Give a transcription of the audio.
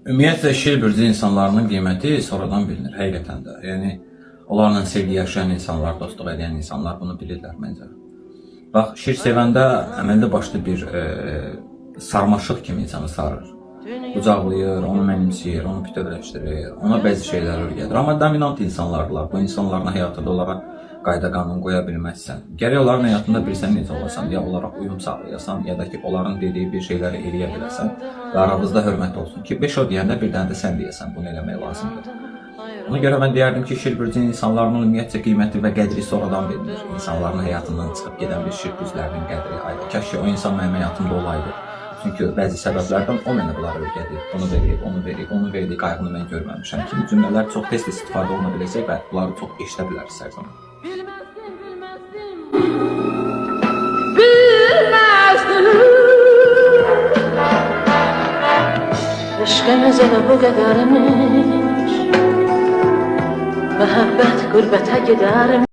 Ümumiyyətlə Şilbürcü insanlarının qiyməti sonradan bilinir həqiqətən də. Yəni onlarla sevgi yaşayan insanlar, dostluq edən insanlar bunu bilirlər məncə. Bax, şir sevəndə əməlli başlı bir sarmaşıq kimi insanı sarır. Qucaqlayır, onu mənimsəyir, onu bütövləşdirir, ona bəzi şeylər öyrədir. Amma dominant insanlardılar. Bu insanların həyatında onlara qayda qanun qoya bilməzsən. Gərək onların həyatında bilsən necə olasan, ya olaraq uyum sağlayasan, ya da ki, onların dediyi bir şeyləri eləyə biləsən və aramızda hörmət olsun ki, 5 o deyəndə bir dənə də sən deyəsən, bunu eləmək lazımdır. Ona görə mən deyərdim ki, Şilbürcü insanların ümumiyyətcə qiyməti və qədri sonradan bilinir. İnsanların həyatından çıxıb gedən bir Şilbürcülərin qədri ayrı. Kəşke o insan mənim həyatımda olaydı. Çünki bəzi səbəblərdən o mənə bunları öyrədir. Onu verir, onu verir, onu verdiyi qayğını mən görməmişəm. Kimi cümlələr çox tez istifadə oluna biləcək və bunları çox eşidə biləriz hər zaman. Eşqimiz elə bu qədərmiş, məhəbbət qürbətə gedərmiş.